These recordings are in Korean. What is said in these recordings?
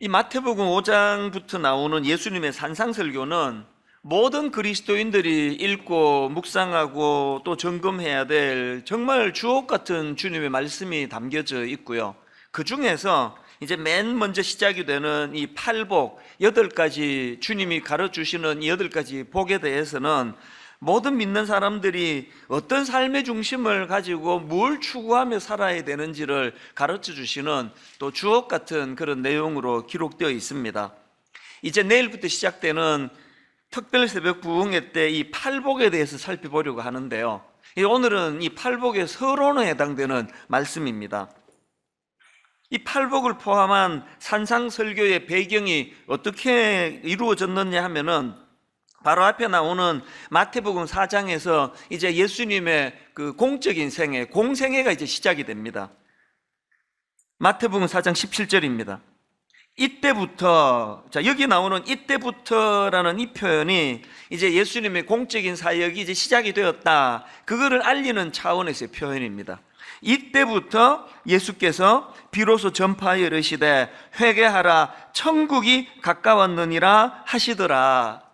이 마태복음 5장부터 나오는 예수님의 산상설교는 모든 그리스도인들이 읽고 묵상하고 또 점검해야 될 정말 주옥 같은 주님의 말씀이 담겨져 있고요. 그 중에서 이제 맨 먼저 시작이 되는 이 팔복, 8가지 주님이 가르쳐주시는 이 8가지 복에 대해서는 모든 믿는 사람들이 어떤 삶의 중심을 가지고 뭘 추구하며 살아야 되는지를 가르쳐 주시는 또 주옥 같은 그런 내용으로 기록되어 있습니다. 이제 내일부터 시작되는 특별 새벽 부흥회 때 이 팔복에 대해서 살펴보려고 하는데요. 오늘은 이 팔복의 서론에 해당되는 말씀입니다. 이 팔복을 포함한 산상설교의 배경이 어떻게 이루어졌느냐 하면은 바로 앞에 나오는 마태복음 4장에서 이제 예수님의 그 공적인 생애, 공생애가 이제 시작이 됩니다. 마태복음 4장 17절입니다. 이때부터, 자, 여기 나오는 이때부터라는 이 표현이 이제 예수님의 공적인 사역이 이제 시작이 되었다, 그거를 알리는 차원에서의 표현입니다. 이때부터 예수께서 비로소 전파하여 이르시되 회개하라 천국이 가까웠느니라 하시더라.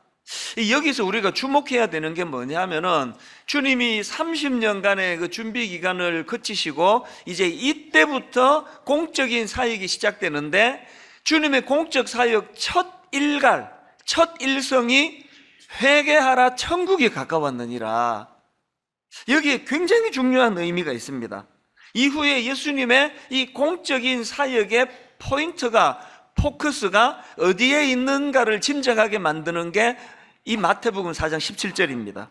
여기서 우리가 주목해야 되는 게 뭐냐면은 주님이 30년간의 그 준비 기간을 거치시고 이제 이때부터 공적인 사역이 시작되는데, 주님의 공적 사역 첫 일갈, 첫 일성이 회개하라 천국이 가까웠느니라. 여기에 굉장히 중요한 의미가 있습니다. 이후에 예수님의 이 공적인 사역의 포인트가, 포커스가 어디에 있는가를 짐작하게 만드는 게 이 마태복음 4장 17절입니다.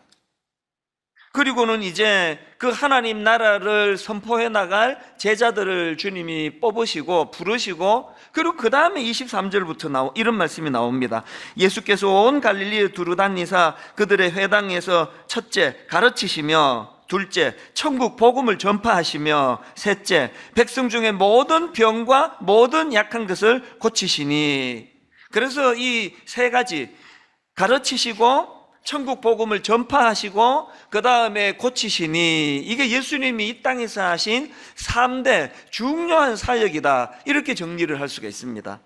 그리고는 이제 그 하나님 나라를 선포해 나갈 제자들을 주님이 뽑으시고 부르시고, 그리고 그 다음에 23절부터 이런 말씀이 나옵니다. 예수께서 온 갈릴리에 두루 다니사 그들의 회당에서 첫째 가르치시며, 둘째 천국 복음을 전파하시며, 셋째 백성 중에 모든 병과 모든 약한 것을 고치시니. 그래서 이 세 가지, 가르치시고 천국 복음을 전파하시고 그 다음에 고치시니, 이게 예수님이 이 땅에서 하신 3대 중요한 사역이다, 이렇게 정리를 할 수가 있습니다.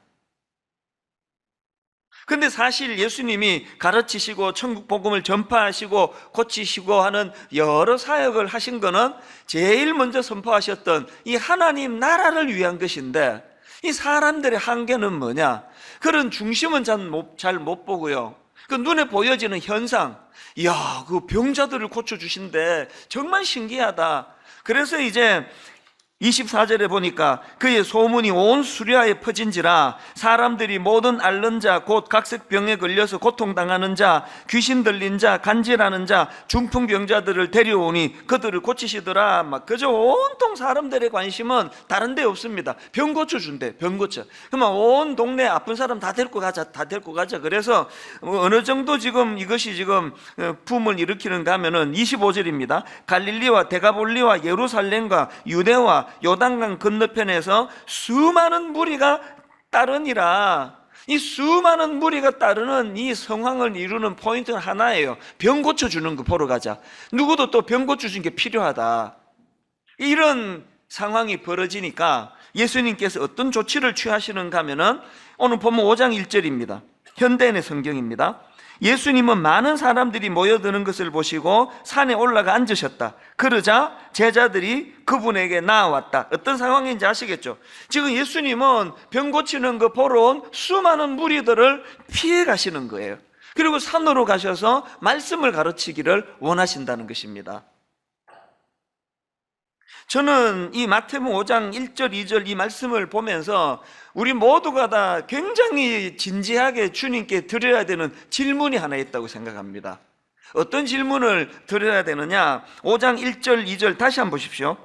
근데 사실 예수님이 가르치시고 천국 복음을 전파하시고 고치시고 하는 여러 사역을 하신 거는 제일 먼저 선포하셨던 이 하나님 나라를 위한 것인데, 이 사람들의 한계는 뭐냐? 그런 중심은 잘 못 보고요, 그 눈에 보여지는 현상, 이야, 그 병자들을 고쳐주신대, 정말 신기하다. 그래서 이제 24절에 보니까 그의 소문이 온 수리아에 퍼진지라 사람들이 모든 앓는 자, 곧 각색병에 걸려서 고통당하는 자, 귀신 들린 자, 간질하는 자, 중풍병자들을 데려오니 그들을 고치시더라. 막 그저 온통 사람들의 관심은 다른 데 없습니다. 병 고쳐준대, 병 고쳐. 그러면 온 동네 아픈 사람 다 데리고 가자, 다 데리고 가자. 그래서 어느 정도 지금 이것이 지금 붐을 일으키는가 하면은 25절입니다. 갈릴리와 데가볼리와 예루살렘과 유대와 요단강 건너편에서 수많은 무리가 따르니라. 이 수많은 무리가 따르는 이 성황을 이루는 포인트는 하나예요. 병 고쳐주는 거 보러 가자. 누구도 또 병 고쳐주는 게 필요하다. 이런 상황이 벌어지니까 예수님께서 어떤 조치를 취하시는가 하면은 오늘 보면 5장 1절입니다. 현대인의 성경입니다. 예수님은 많은 사람들이 모여드는 것을 보시고 산에 올라가 앉으셨다. 그러자 제자들이 그분에게 나아왔다. 어떤 상황인지 아시겠죠? 지금 예수님은 병 고치는 거 보러 온 수많은 무리들을 피해 가시는 거예요. 그리고 산으로 가셔서 말씀을 가르치기를 원하신다는 것입니다. 저는 이 마태복음 5장 1절 2절 이 말씀을 보면서 우리 모두가 다 굉장히 진지하게 주님께 드려야 되는 질문이 하나 있다고 생각합니다. 어떤 질문을 드려야 되느냐? 5장 1절 2절 다시 한번 보십시오.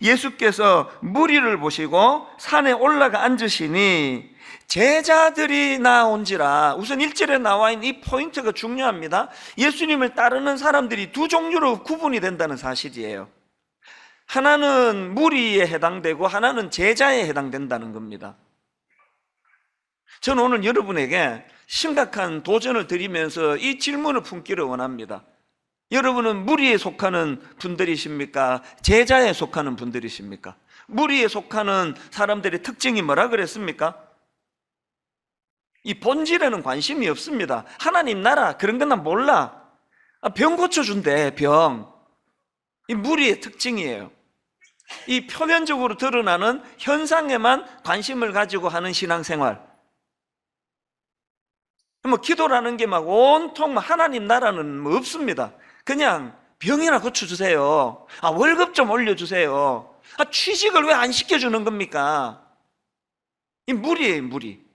예수께서 무리를 보시고 산에 올라가 앉으시니 제자들이 나온지라. 우선 1절에 나와 있는 이 포인트가 중요합니다. 예수님을 따르는 사람들이 두 종류로 구분이 된다는 사실이에요. 하나는 무리에 해당되고 하나는 제자에 해당된다는 겁니다. 저는 오늘 여러분에게 심각한 도전을 드리면서 이 질문을 품기를 원합니다. 여러분은 무리에 속하는 분들이십니까? 제자에 속하는 분들이십니까? 무리에 속하는 사람들의 특징이 뭐라 그랬습니까? 이 본질에는 관심이 없습니다. 하나님 나라 그런 건 난 몰라. 병 고쳐준대, 병. 이 무리의 특징이에요. 이 표면적으로 드러나는 현상에만 관심을 가지고 하는 신앙생활. 뭐 기도라는 게 막 온통 하나님 나라는 뭐 없습니다. 그냥 병이나 고쳐주세요. 월급 좀 올려주세요. 취직을 왜 안 시켜주는 겁니까? 이 무리예요, 무리.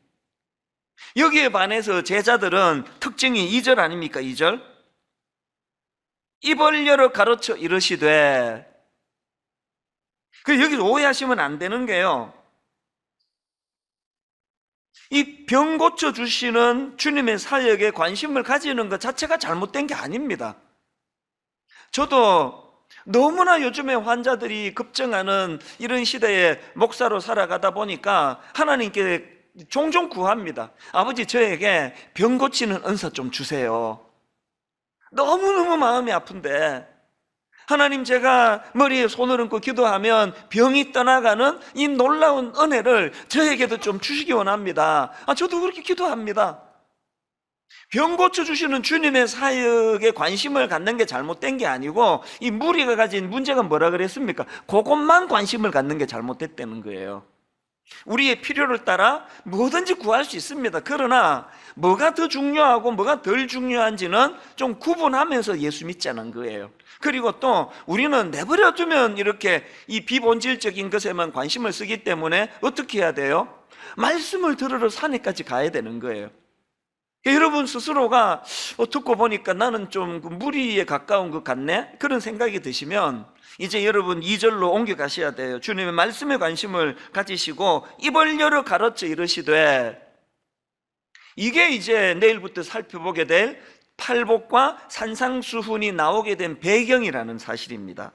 여기에 반해서 제자들은 특징이 2절 아닙니까? 2절. 입을 열어 가르쳐 이르시되. 여기서 오해하시면 안 되는 게요, 이 병 고쳐주시는 주님의 사역에 관심을 가지는 것 자체가 잘못된 게 아닙니다. 저도 너무나 요즘에 환자들이 급증하는 이런 시대에 목사로 살아가다 보니까 하나님께 종종 구합니다. 아버지, 저에게 병 고치는 은사 좀 주세요. 너무너무 마음이 아픈데 하나님, 제가 머리에 손을 얹고 기도하면 병이 떠나가는 이 놀라운 은혜를 저에게도 좀 주시기 원합니다. 저도 그렇게 기도합니다. 병 고쳐주시는 주님의 사역에 관심을 갖는 게 잘못된 게 아니고, 이 무리가 가진 문제가 뭐라 그랬습니까? 그것만 관심을 갖는 게 잘못됐다는 거예요. 우리의 필요를 따라 뭐든지 구할 수 있습니다. 그러나 뭐가 더 중요하고 뭐가 덜 중요한지는 좀 구분하면서 예수 믿자는 거예요. 그리고 또 우리는 내버려 두면 이렇게 이 비본질적인 것에만 관심을 쓰기 때문에 어떻게 해야 돼요? 말씀을 들으러 산에까지 가야 되는 거예요. 여러분 스스로가 듣고 보니까 나는 좀 무리에 가까운 것 같네? 그런 생각이 드시면 이제 여러분 2절로 옮겨가셔야 돼요. 주님의 말씀에 관심을 가지시고 입을 열어 가르쳐 이르시되. 이게 이제 내일부터 살펴보게 될 팔복과 산상수훈이 나오게 된 배경이라는 사실입니다.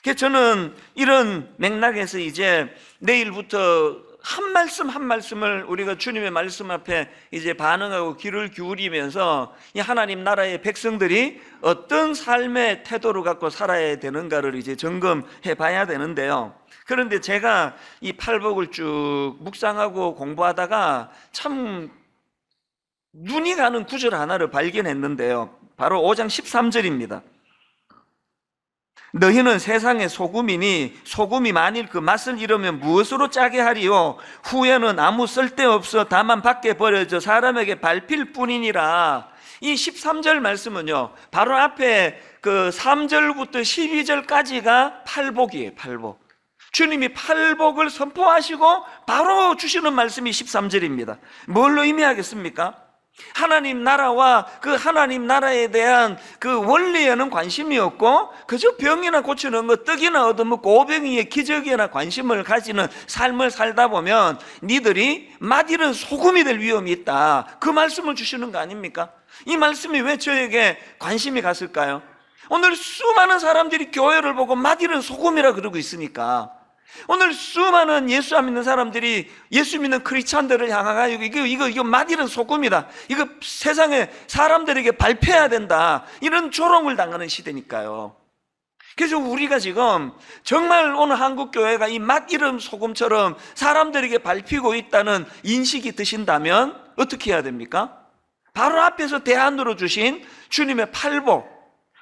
그래서 저는 이런 맥락에서 이제 내일부터 한 말씀 한 말씀을 우리가 주님의 말씀 앞에 이제 반응하고 귀를 기울이면서 이 하나님 나라의 백성들이 어떤 삶의 태도를 갖고 살아야 되는가를 이제 점검해 봐야 되는데요. 그런데 제가 이 팔복을 쭉 묵상하고 공부하다가 참 눈이 가는 구절 하나를 발견했는데요. 바로 5장 13절입니다. 너희는 세상의 소금이니 소금이 만일 그 맛을 잃으면 무엇으로 짜게 하리요? 후에는 아무 쓸데없어 다만 밖에 버려져 사람에게 밟힐 뿐이니라. 이 13절 말씀은요, 바로 앞에 그 3절부터 12절까지가 팔복이에요. 팔복. 주님이 팔복을 선포하시고 바로 주시는 말씀이 13절입니다. 뭘로 의미하겠습니까? 하나님 나라와 그 하나님 나라에 대한 그 원리에는 관심이 없고 그저 병이나 고치는 것, 떡이나 얻어먹고 오병이의 기적이나 관심을 가지는 삶을 살다 보면 니들이 맛 잃은 소금이 될 위험이 있다. 그 말씀을 주시는 거 아닙니까? 이 말씀이 왜 저에게 관심이 갔을까요? 오늘 수많은 사람들이 교회를 보고 맛 잃은 소금이라 그러고 있으니까, 오늘 수많은 예수 안 믿는 사람들이 예수 믿는 크리스찬들을 향하여 이거 맛 잃은 소금이다, 이거 세상에 사람들에게 발표해야 된다, 이런 조롱을 당하는 시대니까요. 그래서 우리가 지금 정말 오늘 한국교회가 이 맛 잃은 소금처럼 사람들에게 밟히고 있다는 인식이 드신다면 어떻게 해야 됩니까? 바로 앞에서 대안으로 주신 주님의 팔복,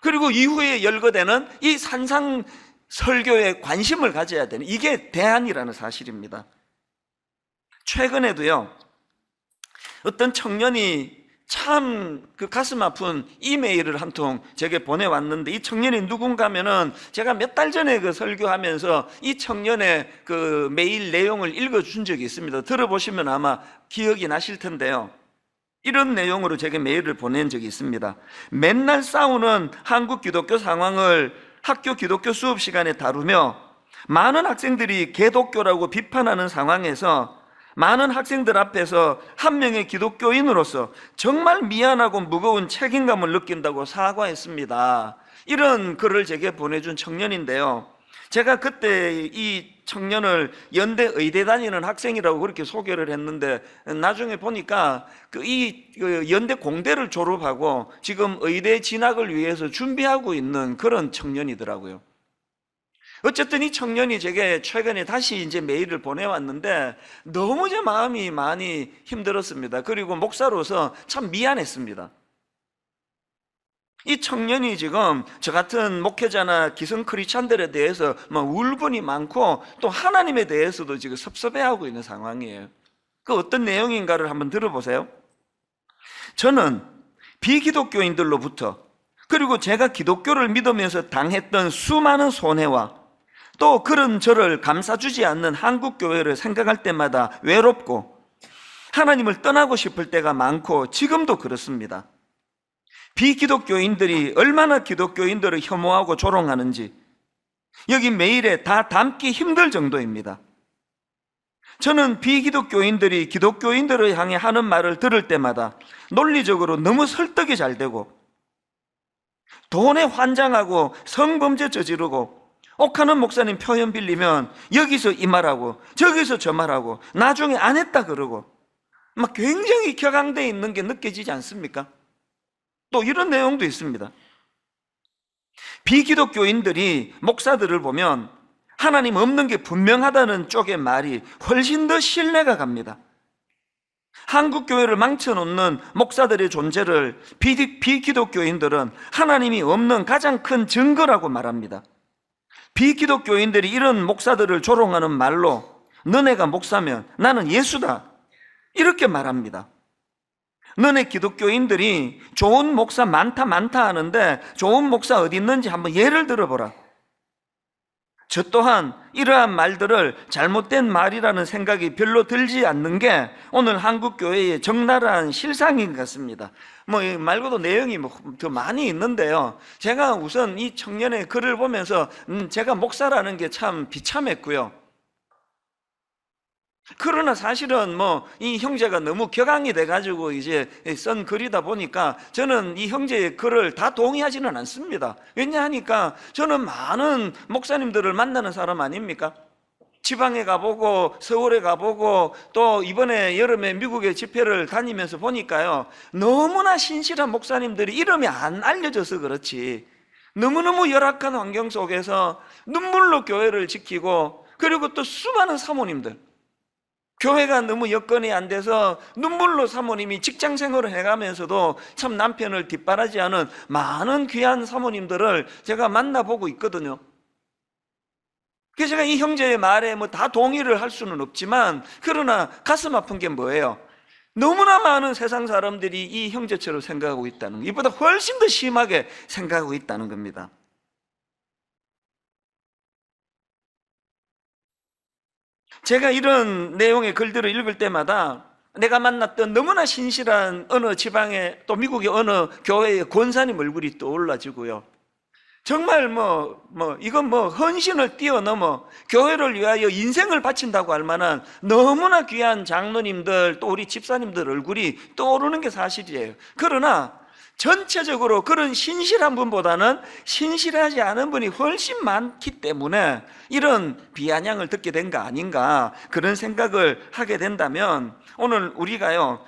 그리고 이후에 열거되는 이 산상 설교에 관심을 가져야 되는, 이게 대안이라는 사실입니다. 최근에도요, 어떤 청년이 참 그 가슴 아픈 이메일을 한 통 제게 보내왔는데, 이 청년이 누군가면은 제가 몇 달 전에 그 설교하면서 이 청년의 그 메일 내용을 읽어준 적이 있습니다. 들어보시면 아마 기억이 나실 텐데요. 이런 내용으로 제게 메일을 보낸 적이 있습니다. 맨날 싸우는 한국 기독교 상황을 학교 기독교 수업 시간에 다루며 많은 학생들이 개독교라고 비판하는 상황에서 많은 학생들 앞에서 한 명의 기독교인으로서 정말 미안하고 무거운 책임감을 느낀다고 사과했습니다. 이런 글을 제게 보내준 청년인데요, 제가 그때 이 청년을 연대 의대 다니는 학생이라고 그렇게 소개를 했는데, 나중에 보니까 이 연대 공대를 졸업하고 지금 의대 진학을 위해서 준비하고 있는 그런 청년이더라고요. 어쨌든 이 청년이 제게 최근에 다시 이제 메일을 보내왔는데 너무 제 마음이 많이 힘들었습니다. 그리고 목사로서 참 미안했습니다. 이 청년이 지금 저 같은 목회자나 기성 크리스찬들에 대해서 울분이 많고 또 하나님에 대해서도 지금 섭섭해하고 있는 상황이에요. 그 어떤 내용인가를 한번 들어보세요. 저는 비기독교인들로부터 그리고 제가 기독교를 믿으면서 당했던 수많은 손해와 또 그런 저를 감싸주지 않는 한국교회를 생각할 때마다 외롭고 하나님을 떠나고 싶을 때가 많고 지금도 그렇습니다. 비기독교인들이 얼마나 기독교인들을 혐오하고 조롱하는지 여기 메일에 다 담기 힘들 정도입니다. 저는 비기독교인들이 기독교인들을 향해 하는 말을 들을 때마다 논리적으로 너무 설득이 잘 되고 돈에 환장하고 성범죄 저지르고 옥하는 목사님 표현 빌리면 여기서 이 말하고 저기서 저 말하고 나중에 안 했다 그러고 막 굉장히 격앙되어 있는 게 느껴지지 않습니까? 또 이런 내용도 있습니다. 비기독교인들이 목사들을 보면 하나님 없는 게 분명하다는 쪽의 말이 훨씬 더 신뢰가 갑니다. 한국교회를 망쳐놓는 목사들의 존재를 비기독교인들은 하나님이 없는 가장 큰 증거라고 말합니다. 비기독교인들이 이런 목사들을 조롱하는 말로 너네가 목사면 나는 예수다 이렇게 말합니다. 너네 기독교인들이 좋은 목사 많다 하는데 좋은 목사 어디 있는지 한번 예를 들어보라. 저 또한 이러한 말들을 잘못된 말이라는 생각이 별로 들지 않는 게 오늘 한국교회의 적나라한 실상인 것 같습니다. 이 말고도 내용이 더 많이 있는데요. 제가 우선 이 청년의 글을 보면서 제가 목사라는 게 참 비참했고요. 그러나 사실은 이 형제가 너무 격앙이 돼가지고 이제 쓴 글이다 보니까 저는 이 형제의 글을 다 동의하지는 않습니다. 왜냐하니까 저는 많은 목사님들을 만나는 사람 아닙니까? 지방에 가보고 서울에 가보고 또 이번에 여름에 미국에 집회를 다니면서 보니까요, 너무나 신실한 목사님들이 이름이 안 알려져서 그렇지 너무너무 열악한 환경 속에서 눈물로 교회를 지키고, 그리고 또 수많은 사모님들, 교회가 너무 여건이 안 돼서 눈물로 사모님이 직장 생활을 해가면서도 참 남편을 뒷바라지하는 많은 귀한 사모님들을 제가 만나보고 있거든요. 그래서 제가 이 형제의 말에 다 동의를 할 수는 없지만, 그러나 가슴 아픈 게 뭐예요? 너무나 많은 세상 사람들이 이 형제처럼 생각하고 있다는 거, 이보다 훨씬 더 심하게 생각하고 있다는 겁니다. 제가 이런 내용의 글들을 읽을 때마다 내가 만났던 너무나 신실한 어느 지방의 또 미국의 어느 교회의 권사님 얼굴이 떠올라지고요. 정말 이건 헌신을 뛰어넘어 교회를 위하여 인생을 바친다고 할 만한 너무나 귀한 장로님들 또 우리 집사님들 얼굴이 떠오르는 게 사실이에요. 그러나 전체적으로 그런 신실한 분보다는 신실하지 않은 분이 훨씬 많기 때문에 이런 비아냥을 듣게 된 거 아닌가, 그런 생각을 하게 된다면, 오늘 우리가요,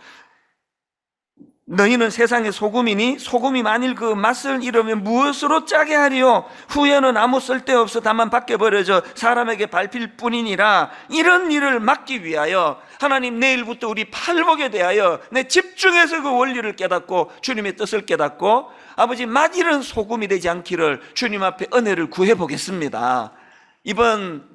너희는 세상의 소금이니 소금이 만일 그 맛을 잃으면 무엇으로 짜게 하리요? 후에는 아무 쓸데없어 다만 밖에 버려져 사람에게 밟힐 뿐이니라. 이런 일을 막기 위하여 하나님 내일부터 우리 팔복에 대하여 내 집중해서 그 원리를 깨닫고 주님의 뜻을 깨닫고 아버지 맛 잃은 소금이 되지 않기를 주님 앞에 은혜를 구해보겠습니다. 이번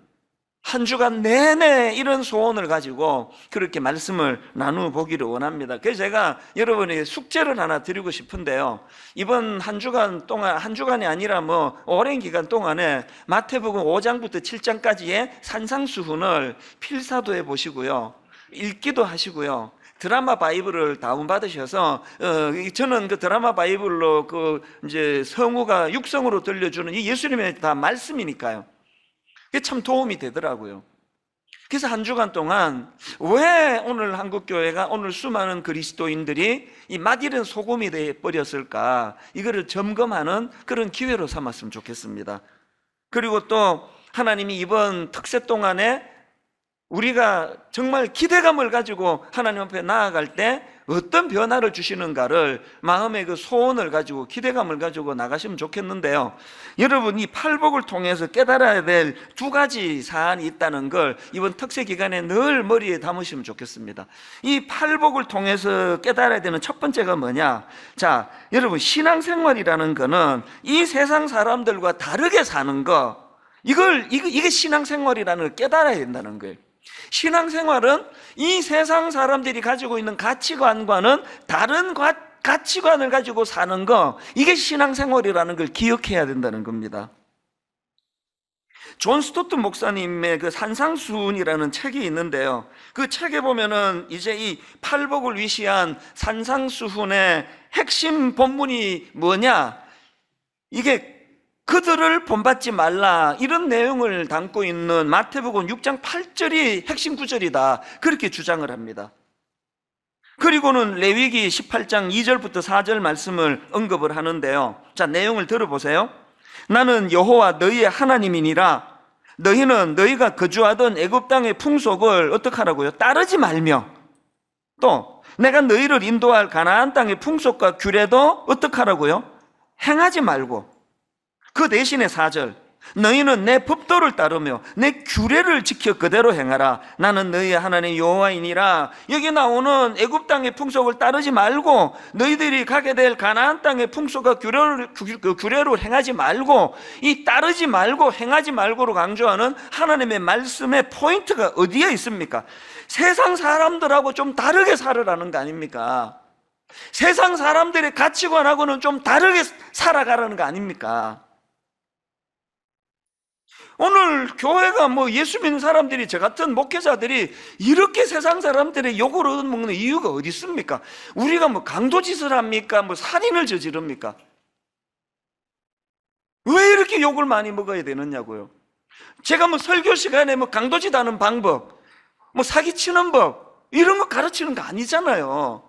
한 주간 내내 이런 소원을 가지고 그렇게 말씀을 나누보기를 원합니다. 그래서 제가 여러분에게 숙제를 하나 드리고 싶은데요, 이번 한 주간 동안, 한 주간이 아니라 오랜 기간 동안에 마태복음 5장부터 7장까지의 산상수훈을 필사도 해보시고요, 읽기도 하시고요, 드라마 바이블을 다운받으셔서 저는 그 드라마 바이블로 이제 성우가 육성으로 들려주는 이 예수님의 다 말씀이니까요, 그게 참 도움이 되더라고요. 그래서 한 주간 동안 왜 오늘 한국교회가, 오늘 수많은 그리스도인들이 이 맛이른 소금이 되어버렸을까, 이거를 점검하는 그런 기회로 삼았으면 좋겠습니다. 그리고 또 하나님이 이번 특세 동안에 우리가 정말 기대감을 가지고 하나님 앞에 나아갈 때 어떤 변화를 주시는가를 마음의 그 소원을 가지고 기대감을 가지고 나가시면 좋겠는데요. 여러분, 이 팔복을 통해서 깨달아야 될 두 가지 사안이 있다는 걸 이번 특세 기간에 늘 머리에 담으시면 좋겠습니다. 이 팔복을 통해서 깨달아야 되는 첫 번째가 뭐냐? 자, 여러분, 신앙생활이라는 거는 이 세상 사람들과 다르게 사는 거, 이게 신앙생활이라는 걸 깨달아야 된다는 거예요. 신앙생활은 이 세상 사람들이 가지고 있는 가치관과는 다른 가치관을 가지고 사는 거, 이게 신앙생활이라는 걸 기억해야 된다는 겁니다. 존 스토트 목사님의 그 산상수훈이라는 책이 있는데요, 그 책에 보면은 이제 이 팔복을 위시한 산상수훈의 핵심 본문이 뭐냐, 이게 그들을 본받지 말라, 이런 내용을 담고 있는 마태복음 6장 8절이 핵심 구절이다, 그렇게 주장을 합니다. 그리고는 레위기 18장 2절부터 4절 말씀을 언급을 하는데요, 자, 내용을 들어보세요. 나는 여호와 너희의 하나님이니라. 너희는 너희가 거주하던 애굽 땅의 풍속을 어떻게 하라고요? 따르지 말며, 또 내가 너희를 인도할 가나안 땅의 풍속과 규례도 어떻게 하라고요? 행하지 말고, 그 대신에 4절, 너희는 내 법도를 따르며 내 규례를 지켜 그대로 행하라. 나는 너희의 하나님 여호와이니라. 여기 나오는 애굽 땅의 풍속을 따르지 말고 너희들이 가게 될 가나안 땅의 풍속과 규례로 행하지 말고, 이 따르지 말고 행하지 말고로 강조하는 하나님의 말씀의 포인트가 어디에 있습니까? 세상 사람들하고 좀 다르게 살으라는 거 아닙니까? 세상 사람들의 가치관하고는 좀 다르게 살아가라는 거 아닙니까? 오늘 교회가 예수 믿는 사람들이, 저 같은 목회자들이 이렇게 세상 사람들의 욕을 얻어먹는 이유가 어디 있습니까? 우리가 강도짓을 합니까? 살인을 저지릅니까? 왜 이렇게 욕을 많이 먹어야 되느냐고요. 제가 설교 시간에 강도짓 하는 방법, 사기치는 법, 이런 거 가르치는 거 아니잖아요.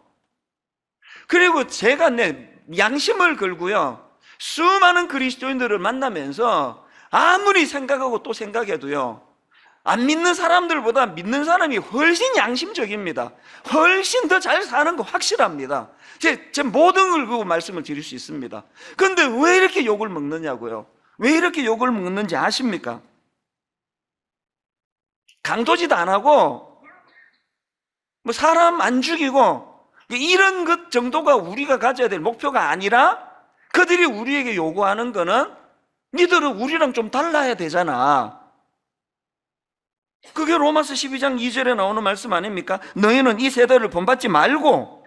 그리고 제가 내 양심을 걸고요, 수많은 그리스도인들을 만나면서 아무리 생각하고 또 생각해도요, 안 믿는 사람들보다 믿는 사람이 훨씬 양심적입니다. 훨씬 더 잘 사는 거 확실합니다. 제 모든 걸 그거 말씀을 드릴 수 있습니다. 그런데 왜 이렇게 욕을 먹느냐고요. 왜 이렇게 욕을 먹는지 아십니까? 강도짓 안 하고 사람 안 죽이고 이런 것 정도가 우리가 가져야 될 목표가 아니라, 그들이 우리에게 요구하는 거는 니들은 우리랑 좀 달라야 되잖아. 그게 로마서 12장 2절에 나오는 말씀 아닙니까? 너희는 이 세대를 본받지 말고,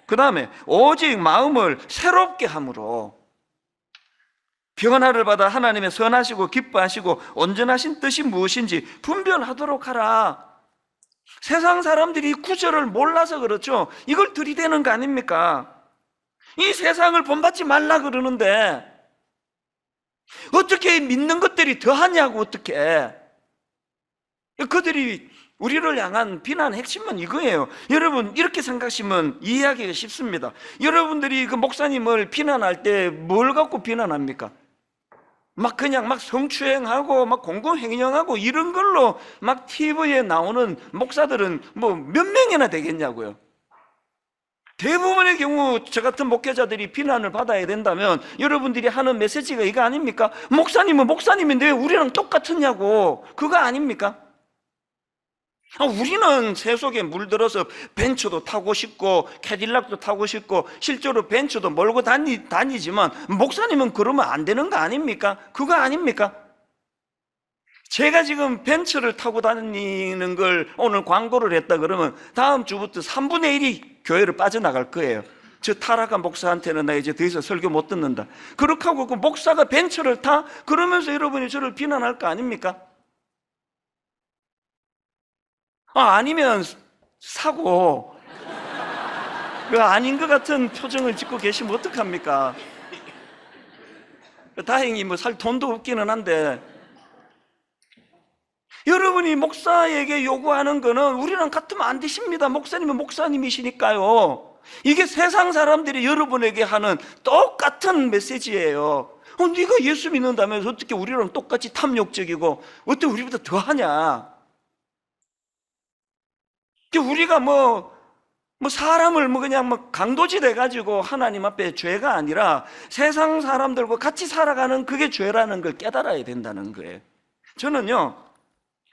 그 다음에 오직 마음을 새롭게 함으로 변화를 받아 하나님의 선하시고 기뻐하시고 온전하신 뜻이 무엇인지 분별하도록 하라. 세상 사람들이 구절을 몰라서 그렇죠. 이걸 들이대는 거 아닙니까? 이 세상을 본받지 말라 그러는데 어떻게 믿는 것들이 더하냐고. 어떻게 그들이 우리를 향한 비난의 핵심은 이거예요. 여러분, 이렇게 생각하시면 이해하기가 쉽습니다. 여러분들이 그 목사님을 비난할 때 뭘 갖고 비난합니까? 그냥 성추행하고 공공횡령하고 이런 걸로 TV에 나오는 목사들은 몇 명이나 되겠냐고요. 대부분의 경우 저 같은 목회자들이 비난을 받아야 된다면 여러분들이 하는 메시지가 이거 아닙니까? 목사님은 목사님인데 왜 우리랑 똑같으냐고. 그거 아닙니까? 우리는 세속에 물들어서 벤츠도 타고 싶고 캐딜락도 타고 싶고 실제로 벤츠도 몰고 다니지만 목사님은 그러면 안 되는 거 아닙니까? 그거 아닙니까? 제가 지금 벤츠를 타고 다니는 걸 오늘 광고를 했다 그러면 다음 주부터 3분의 1이 교회를 빠져나갈 거예요. 저 타락한 목사한테는 나 이제 더 이상 설교 못 듣는다. 그렇게 하고 그 목사가 벤츠를 타? 그러면서 여러분이 저를 비난할 거 아닙니까? 아니면 사고, 그 아닌 것 같은 표정을 짓고 계시면 어떡합니까? 다행히 살 돈도 없기는 한데, 여러분이 목사에게 요구하는 거는 우리랑 같으면 안 되십니다. 목사님은 목사님이시니까요. 이게 세상 사람들이 여러분에게 하는 똑같은 메시지예요. 네가 예수 믿는다면서 어떻게 우리랑 똑같이 탐욕적이고 어떻게 우리보다 더하냐? 우리가 사람을 그냥 강도질 해가지고 하나님 앞에 죄가 아니라 세상 사람들과 같이 살아가는 그게 죄라는 걸 깨달아야 된다는 거예요. 저는요,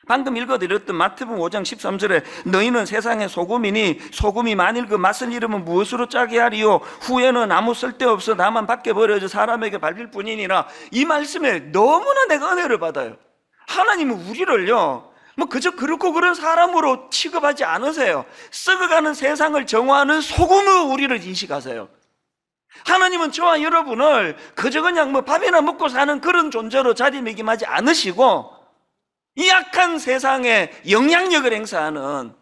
방금 읽어드렸던 마태복음 5장 13절에 너희는 세상의 소금이니 소금이 만일 그 맛을 잃으면 무엇으로 짜게 하리요? 후에는 아무 쓸데없어 나만 밖에 버려져 사람에게 밟힐 뿐이니라. 이 말씀에 너무나 내가 은혜를 받아요. 하나님은 우리를요, 그저 그렇고 그런 사람으로 취급하지 않으세요. 썩어가는 세상을 정화하는 소금으로 우리를 인식하세요. 하나님은 저와 여러분을 그저 그냥 밥이나 먹고 사는 그런 존재로 자리매김하지 않으시고 이 악한 세상에 영향력을 행사하는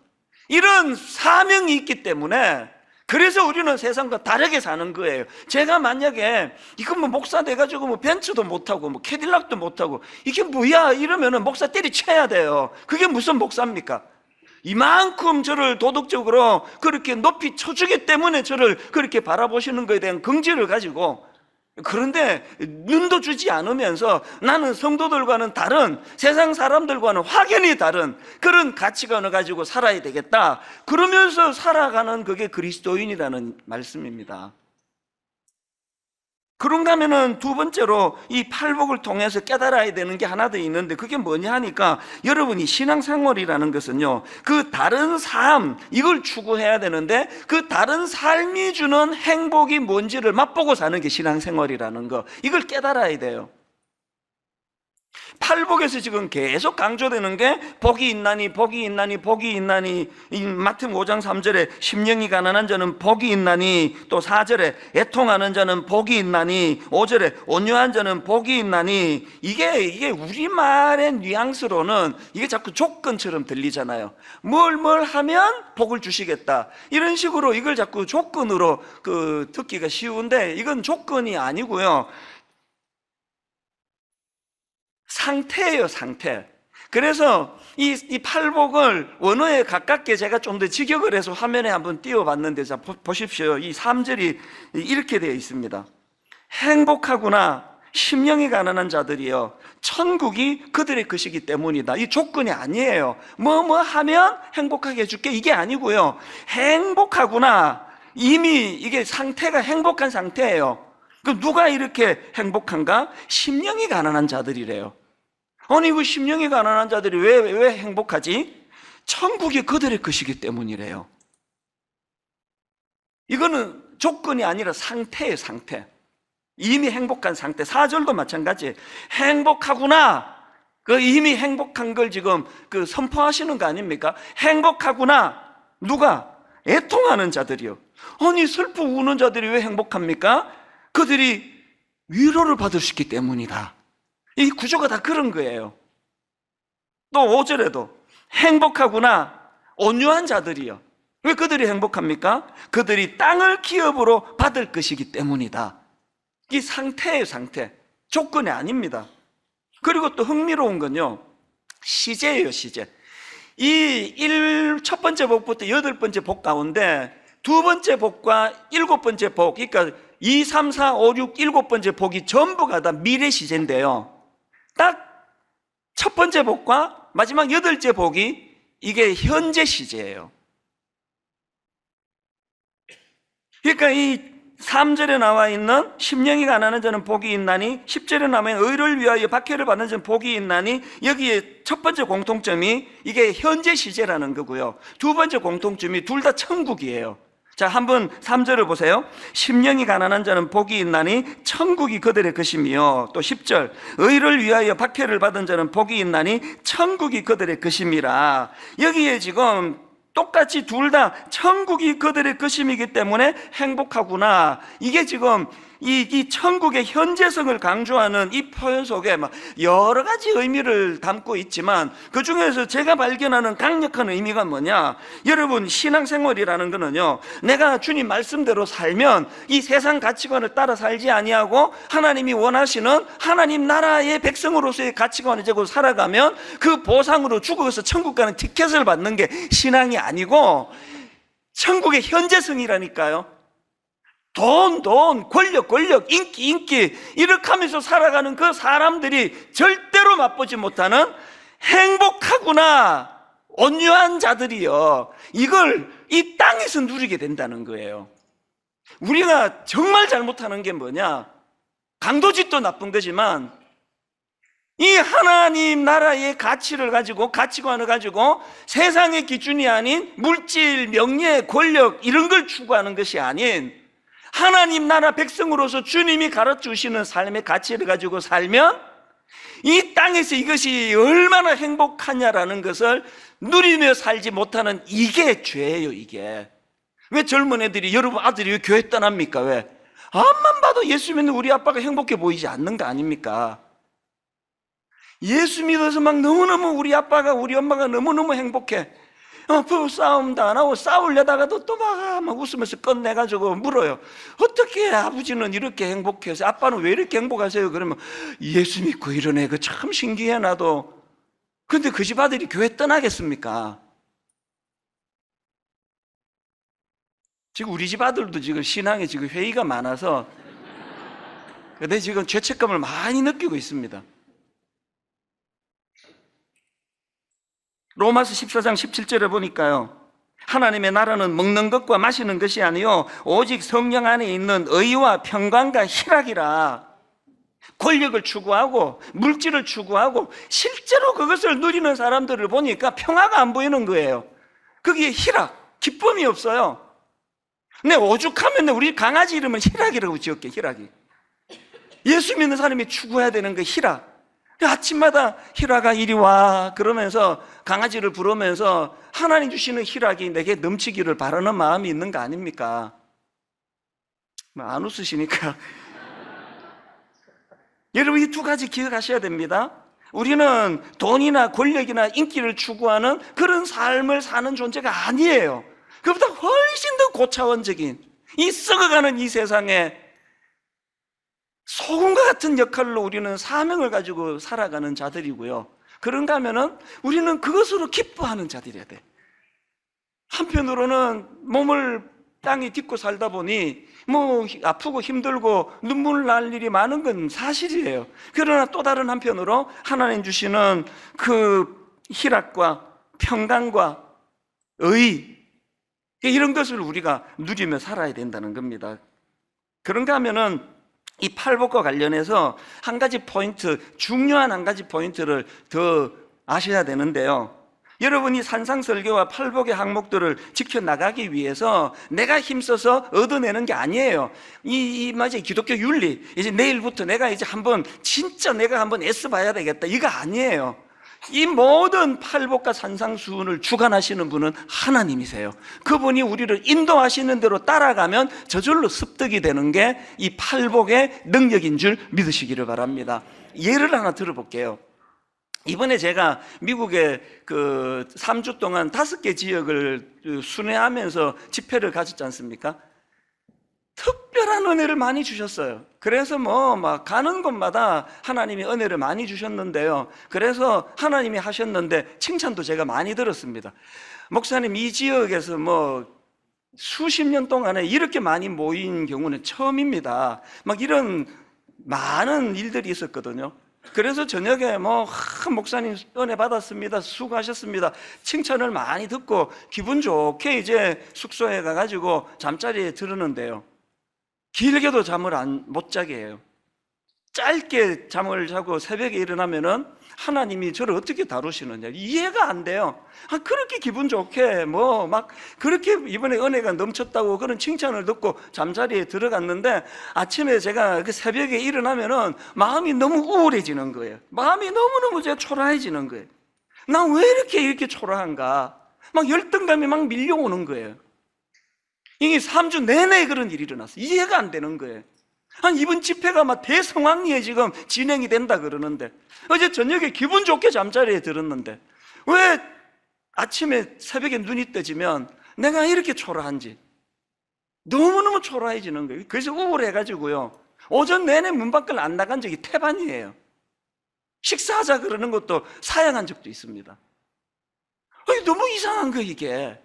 이런 사명이 있기 때문에 그래서 우리는 세상과 다르게 사는 거예요. 제가 만약에 이거 목사 돼가지고 벤츠도 못하고 캐딜락도 못하고 이게 뭐야 이러면은 목사 때리쳐야 돼요. 그게 무슨 목사입니까? 이만큼 저를 도덕적으로 그렇게 높이 쳐주기 때문에 저를 그렇게 바라보시는 것에 대한 긍지를 가지고, 그런데 눈도 주지 않으면서 나는 성도들과는 다른, 세상 사람들과는 확연히 다른 그런 가치관을 가지고 살아야 되겠다, 그러면서 살아가는 그게 그리스도인이라는 말씀입니다. 그런가 하면은 두 번째로 이 팔복을 통해서 깨달아야 되는 게 하나 더 있는데, 그게 뭐냐 하니까, 여러분이 신앙생활이라는 것은요, 그 다른 삶, 이걸 추구해야 되는데 그 다른 삶이 주는 행복이 뭔지를 맛보고 사는 게 신앙생활이라는 거, 이걸 깨달아야 돼요. 팔복에서 지금 계속 강조되는 게 복이 있나니 복이 있나니 복이 있나니, 이 마태복음 5장 3절에 심령이 가난한 자는 복이 있나니, 또 4절에 애통하는 자는 복이 있나니, 5절에 온유한 자는 복이 있나니, 이게 우리말의 뉘앙스로는 이게 자꾸 조건처럼 들리잖아요. 뭘 하면 복을 주시겠다, 이런 식으로 이걸 자꾸 조건으로 듣기가 쉬운데, 이건 조건이 아니고요, 상태예요, 상태. 그래서 이 팔복을 원어에 가깝게 제가 좀 더 직역을 해서 화면에 한번 띄워봤는데, 자, 보십시오. 이 3절이 이렇게 되어 있습니다. 행복하구나 심령이 가난한 자들이여, 천국이 그들의 것이기 때문이다. 이 조건이 아니에요. 뭐 하면 행복하게 해줄게, 이게 아니고요, 행복하구나, 이미 이게 상태가 행복한 상태예요. 그럼 누가 이렇게 행복한가? 심령이 가난한 자들이래요. 아니, 그 심령이 가난한 자들이 왜 행복하지? 천국이 그들의 것이기 때문이래요. 이거는 조건이 아니라 상태예요, 상태. 이미 행복한 상태. 4절도 마찬가지. 행복하구나. 그 이미 행복한 걸 지금 선포하시는 거 아닙니까? 행복하구나. 누가? 애통하는 자들이요. 아니, 슬프 우는 자들이 왜 행복합니까? 그들이 위로를 받을 수 있기 때문이다. 이 구조가 다 그런 거예요. 또 5절에도 행복하구나 온유한 자들이요. 왜 그들이 행복합니까? 그들이 땅을 기업으로 받을 것이기 때문이다. 이 상태예요, 상태. 조건이 아닙니다. 그리고 또 흥미로운 건요, 시제예요, 시제. 첫 번째 복부터 8번째 복 가운데 두 번째 복과 7번째 복, 그러니까 2, 3, 4, 5, 6, 7번째 복이 전부가 다 미래 시제인데요, 딱 첫 번째 복과 마지막 8째 복이 이게 현재 시제예요. 그러니까 이 3절에 나와 있는 심령이 가난한 자는 복이 있나니, 10절에 나와 있는 의를 위하여 박해를 받는 자는 복이 있나니, 여기에 첫 번째 공통점이 이게 현재 시제라는 거고요, 두 번째 공통점이 둘 다 천국이에요. 자, 한번 3절을 보세요. 심령이 가난한 자는 복이 있나니 천국이 그들의 것이며, 또 10절 의를 위하여 박해를 받은 자는 복이 있나니 천국이 그들의 것임이라. 여기에 지금 똑같이 둘 다 천국이 그들의 것임이기 때문에 행복하구나, 이게 지금 이 천국의 현재성을 강조하는 이 표현 속에 막 여러 가지 의미를 담고 있지만, 그 중에서 제가 발견하는 강력한 의미가 뭐냐, 여러분, 신앙생활이라는 거는요, 내가 주님 말씀대로 살면 이 세상 가치관을 따라 살지 아니하고 하나님이 원하시는 하나님 나라의 백성으로서의 가치관을 가지고 살아가면 그 보상으로 죽어서 천국 가는 티켓을 받는 게 신앙이 아니고 천국의 현재성이라니까요. 돈, 권력, 인기 이렇게 하면서 살아가는 그 사람들이 절대로 맛보지 못하는 행복하구나, 온유한 자들이요, 이걸 이 땅에서 누리게 된다는 거예요. 우리가 정말 잘못하는 게 뭐냐? 강도짓도 나쁜 거지만 이 하나님 나라의 가치를 가지고, 가치관을 가지고 세상의 기준이 아닌 물질, 명예, 권력 이런 걸 추구하는 것이 아닌 하나님 나라 백성으로서 주님이 가르쳐주시는 삶의 가치를 가지고 살면 이 땅에서 이것이 얼마나 행복하냐라는 것을 누리며 살지 못하는, 이게 죄예요. 이게 왜 젊은 애들이, 여러분 아들이 왜 교회 떠납니까? 왜? 앞만 봐도 예수 믿는 우리 아빠가 행복해 보이지 않는 거 아닙니까? 예수 믿어서 막 너무너무 우리 아빠가, 우리 엄마가 너무너무 행복해. 부부 싸움도 안 하고 싸우려다가도 또 막 웃으면서 끝내가지고 물어요. 어떻게 아버지는 이렇게 행복해서, 아빠는 왜 이렇게 행복하세요? 그러면 예수 믿고 이러네. 그 참 신기해 나도. 근데 그 집 아들이 교회 떠나겠습니까? 지금 우리 집 아들도 지금 신앙에 지금 회의가 많아서 근데 지금 죄책감을 많이 느끼고 있습니다. 로마서 14장 17절에 보니까요, 하나님의 나라는 먹는 것과 마시는 것이 아니요 오직 성령 안에 있는 의와 평강과 희락이라. 권력을 추구하고 물질을 추구하고 실제로 그것을 누리는 사람들을 보니까 평화가 안 보이는 거예요. 거기에 희락, 기쁨이 없어요. 근데 오죽하면 우리 강아지 이름은 희락이라고 지었게. 희락이, 예수 믿는 사람이 추구해야 되는 그 희락. 아침마다 희락아 이리 와 그러면서 강아지를 부르면서 하나님 주시는 희락이 내게 넘치기를 바라는 마음이 있는 거 아닙니까? 안 웃으시니까 여러분, 이 두 가지 기억하셔야 됩니다. 우리는 돈이나 권력이나 인기를 추구하는 그런 삶을 사는 존재가 아니에요. 그보다 훨씬 더 고차원적인, 이 썩어가는 이 세상에 소금과 같은 역할로 우리는 사명을 가지고 살아가는 자들이고요. 그런가 하면은 우리는 그것으로 기뻐하는 자들이어야 돼. 한편으로는 몸을 땅에 딛고 살다 보니 뭐 아프고 힘들고 눈물 날 일이 많은 건 사실이에요. 그러나 또 다른 한편으로 하나님 주시는 그 희락과 평강과 의, 이런 것을 우리가 누리며 살아야 된다는 겁니다. 그런가 하면은 이 팔복과 관련해서 한 가지 포인트, 중요한 한 가지 포인트를 더 아셔야 되는데요, 여러분이 산상설교와 팔복의 항목들을 지켜나가기 위해서 내가 힘써서 얻어내는 게 아니에요. 맞아요, 기독교 윤리, 이제 내일부터 내가 이제 진짜 내가 한번 애써봐야 되겠다, 이거 아니에요. 이 모든 팔복과 산상수훈을 주관하시는 분은 하나님이세요. 그분이 우리를 인도하시는 대로 따라가면 저절로 습득이 되는 게 이 팔복의 능력인 줄 믿으시기를 바랍니다. 예를 하나 들어볼게요. 이번에 제가 미국에 3주 동안 5개 지역을 순회하면서 집회를 가졌지 않습니까? 특별한 은혜를 많이 주셨어요. 그래서 막 가는 곳마다 하나님이 은혜를 많이 주셨는데요, 그래서 하나님이 하셨는데 칭찬도 제가 많이 들었습니다. 목사님, 이 지역에서 수십 년 동안에 이렇게 많이 모인 경우는 처음입니다. 이런 많은 일들이 있었거든요. 그래서 저녁에 목사님 은혜 받았습니다, 수고하셨습니다, 칭찬을 많이 듣고 기분 좋게 이제 숙소에 가가지고 잠자리에 들었는데요, 길게도 잠을 못 자게 해요. 짧게 잠을 자고 새벽에 일어나면은 하나님이 저를 어떻게 다루시느냐 이해가 안 돼요. 그렇게 기분 좋게 그렇게 이번에 은혜가 넘쳤다고 그런 칭찬을 듣고 잠자리에 들어갔는데, 아침에 제가 그 새벽에 일어나면은 마음이 너무 우울해지는 거예요. 마음이 너무너무 초라해지는 거예요. 난 왜 이렇게 초라한가? 열등감이 밀려오는 거예요. 이게 3주 내내 그런 일이 일어났어요. 이해가 안 되는 거예요. 이번 집회가 대성황리에 지금 진행이 된다 그러는데, 어제 저녁에 기분 좋게 잠자리에 들었는데 왜 아침에 새벽에 눈이 떠지면 내가 이렇게 초라한지, 너무너무 초라해지는 거예요. 그래서 우울해가지고요, 오전 내내 문 밖을 안 나간 적이 태반이에요. 식사하자 그러는 것도 사양한 적도 있습니다. 너무 이상한 거예요, 이게.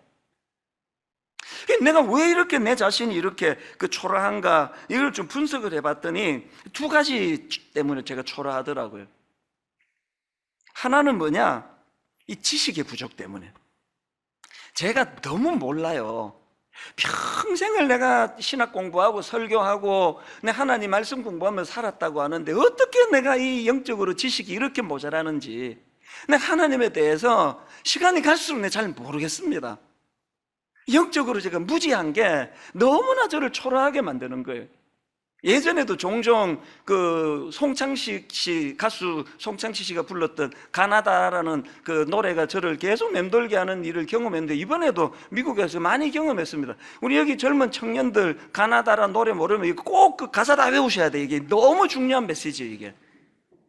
내가 왜 이렇게 내 자신이 이렇게 초라한가, 이걸 좀 분석을 해봤더니 두 가지 때문에 제가 초라하더라고요. 하나는 뭐냐? 이 지식의 부족 때문에. 제가 너무 몰라요. 평생을 내가 신학 공부하고 설교하고 내 하나님 말씀 공부하며 살았다고 하는데 어떻게 내가 이 영적으로 지식이 이렇게 모자라는지, 내 하나님에 대해서 시간이 갈수록 내가 잘 모르겠습니다. 영적으로 제가 무지한 게 너무나 저를 초라하게 만드는 거예요. 예전에도 종종 송창식 씨, 가수 송창식 씨가 불렀던 가나다라는 그 노래가 저를 계속 맴돌게 하는 일을 경험했는데, 이번에도 미국에서 많이 경험했습니다. 우리 여기 젊은 청년들 가나다라 노래 모르면 꼭 그 가사 다 외우셔야 돼. 이게 너무 중요한 메시지예요. 이게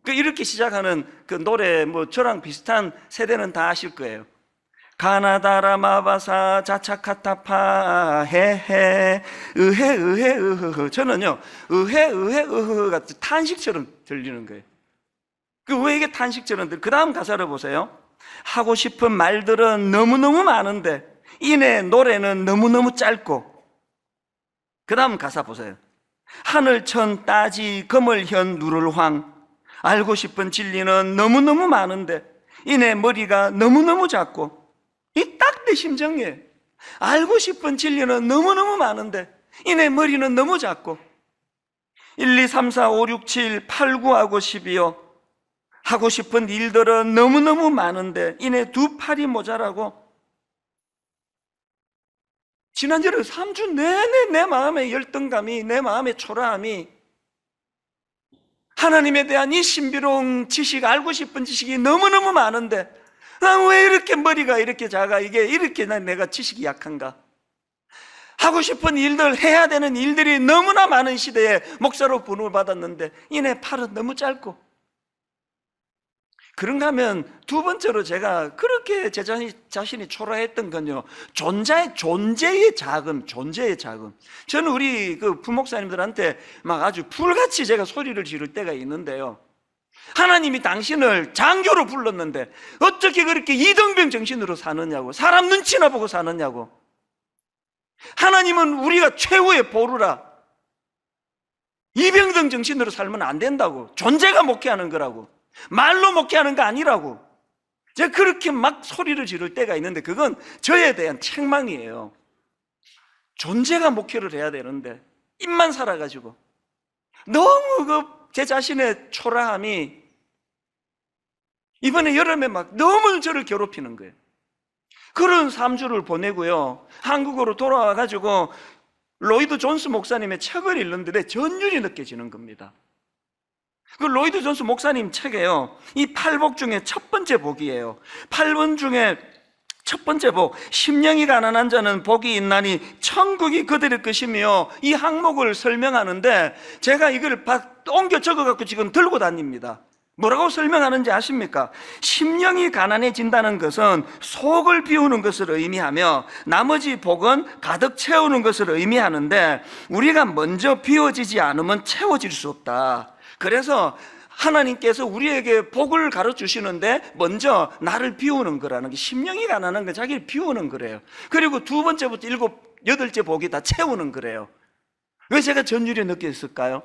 이렇게 시작하는 그 노래, 저랑 비슷한 세대는 다 아실 거예요. 가나다라 마바사 자차카타파 헤헤 으헤 으헤 으흐흐. 저는요 으헤 으헤 으흐가 탄식처럼 들리는 거예요. 왜 이게 탄식처럼 그 다음 가사를 보세요. 하고 싶은 말들은 너무너무 많은데 이내 노래는 너무너무 짧고. 그 다음 가사 보세요. 하늘천 따지 거물현 누를황. 알고 싶은 진리는 너무너무 많은데 이내 머리가 너무너무 작고. 이 딱 내 심정이에요. 알고 싶은 진리는 너무너무 많은데 이내 머리는 너무 작고. 1, 2, 3, 4, 5, 6, 7, 8, 9하고 10이요. 하고 싶은 일들은 너무너무 많은데 이내 두 팔이 모자라고. 지난주에 3주 내내 내 마음의 열등감이, 내 마음의 초라함이, 하나님에 대한 이 신비로운 지식, 알고 싶은 지식이 너무너무 많은데 난 왜 이렇게 머리가 이렇게 작아? 이게 이렇게 내가 지식이 약한가? 하고 싶은 일들, 해야 되는 일들이 너무나 많은 시대에 목사로 부름을 받았는데 이내 팔은 너무 짧고. 그런가 하면 두 번째로 제가 그렇게 제 자신이 초라했던 건요, 존재의 자금. 저는 우리 부목사님들한테 막 아주 불같이 제가 소리를 지를 때가 있는데요. 하나님이 당신을 장교로 불렀는데 어떻게 그렇게 이등병 정신으로 사느냐고, 사람 눈치나 보고 사느냐고. 하나님은 우리가 최후의 보루라, 이병등 정신으로 살면 안 된다고. 존재가 목회하는 거라고, 말로 목회하는 거 아니라고. 제가 그렇게 막 소리를 지를 때가 있는데 그건 저에 대한 책망이에요. 존재가 목회를 해야 되는데 입만 살아가지고 너무 제 자신의 초라함이 이번에 여름에 막 너무 저를 괴롭히는 거예요. 그런 3주를 보내고요, 한국으로 돌아와가지고 로이드 존스 목사님의 책을 읽는데 전율이 느껴지는 겁니다. 그 로이드 존스 목사님 책에요, 이 8복 중에 첫 번째 복이에요. 8번 중에 첫 번째 복, 심령이 가난한 자는 복이 있나니 천국이 그들의 것이며, 이 항목을 설명하는데 제가 이걸 옮겨 적어갖고 지금 들고 다닙니다. 뭐라고 설명하는지 아십니까? 심령이 가난해진다는 것은 속을 비우는 것을 의미하며 나머지 복은 가득 채우는 것을 의미하는데, 우리가 먼저 비워지지 않으면 채워질 수 없다. 그래서 하나님께서 우리에게 복을 가르치시는데 먼저 나를 비우는 거라는 게, 심령이 가난한 건 자기를 비우는 거래요. 그리고 두 번째부터 7, 8째 복이 다 채우는 거래요. 왜 제가 전율이 느꼈을까요?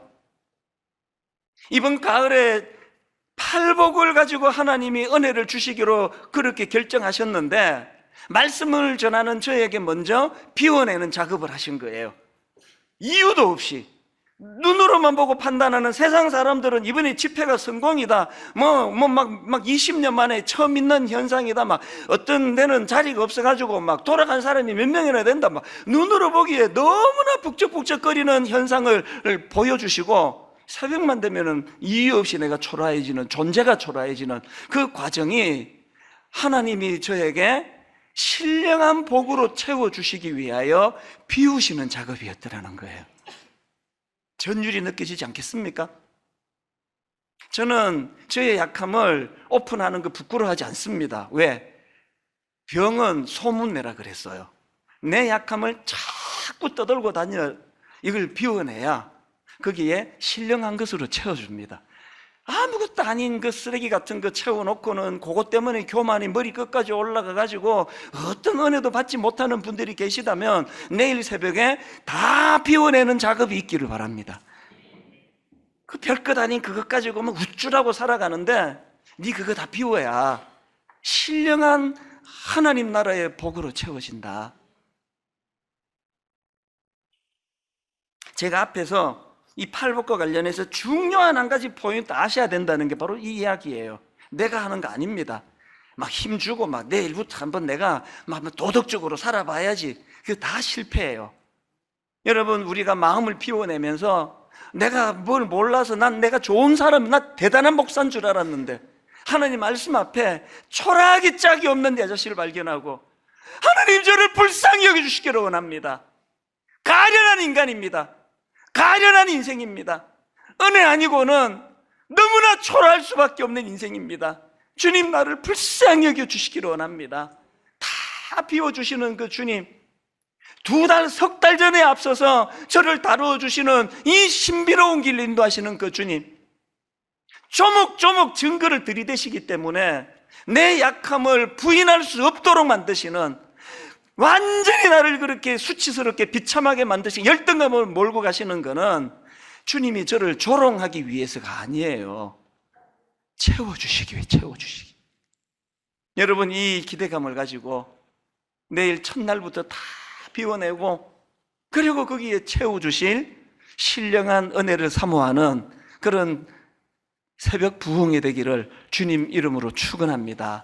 이번 가을에 8복을 가지고 하나님이 은혜를 주시기로 그렇게 결정하셨는데, 말씀을 전하는 저에게 먼저 비워내는 작업을 하신 거예요. 이유도 없이. 눈으로만 보고 판단하는 세상 사람들은 이번에 집회가 성공이다, 막 20년 만에 처음 있는 현상이다, 막 어떤 데는 자리가 없어가지고 막 돌아간 사람이 몇 명이나 된다, 막 눈으로 보기에 너무나 북적북적거리는 현상을 보여주시고, 새벽만 되면은 이유 없이 내가 초라해지는, 존재가 초라해지는 그 과정이 하나님이 저에게 신령한 복으로 채워주시기 위하여 비우시는 작업이었더라는 거예요. 전율이 느껴지지 않겠습니까? 저는 저의 약함을 오픈하는 거 부끄러워하지 않습니다. 왜? 병은 소문내라 그랬어요. 내 약함을 자꾸 떠들고 다녀 이걸 비워내야 거기에 신령한 것으로 채워줍니다. 아무것도 아닌 그 쓰레기 같은 거 채워놓고는 그것 때문에 교만이 머리 끝까지 올라가가지고 어떤 은혜도 받지 못하는 분들이 계시다면 내일 새벽에 다 비워내는 작업이 있기를 바랍니다. 그 별것 아닌 그것 가지고 막 우쭐하고 살아가는데 네 그거 다 비워야 신령한 하나님 나라의 복으로 채워진다. 제가 앞에서 이 팔복과 관련해서 중요한 한 가지 포인트 아셔야 된다는 게 바로 이 이야기예요. 내가 하는 거 아닙니다. 막 힘주고 막 내일부터 한번 내가 막 도덕적으로 살아봐야지. 그거 다 실패예요. 여러분, 우리가 마음을 비워내면서 내가 뭘 몰라서 내가 좋은 사람, 나 대단한 목사인 줄 알았는데 하나님 말씀 앞에 초라하기 짝이 없는 내 자신을 발견하고 하나님 저를 불쌍히 여겨주시기를 원합니다. 가련한 인간입니다. 가련한 인생입니다. 은혜 아니고는 너무나 초라할 수밖에 없는 인생입니다. 주님 나를 불쌍히 여겨주시기를 원합니다. 다 비워주시는 그 주님, 2달, 3달 전에 앞서서 저를 다루어주시는 이 신비로운 길 인도하시는 그 주님, 조목조목 증거를 들이대시기 때문에 내 약함을 부인할 수 없도록 만드시는, 완전히 나를 그렇게 수치스럽게 비참하게 만드신 열등감을 몰고 가시는 것은 주님이 저를 조롱하기 위해서가 아니에요. 채워주시기 위해, 채워주시기. 여러분, 이 기대감을 가지고 내일 첫날부터 다 비워내고 그리고 거기에 채워주실 신령한 은혜를 사모하는 그런 새벽 부흥이 되기를 주님 이름으로 축원합니다.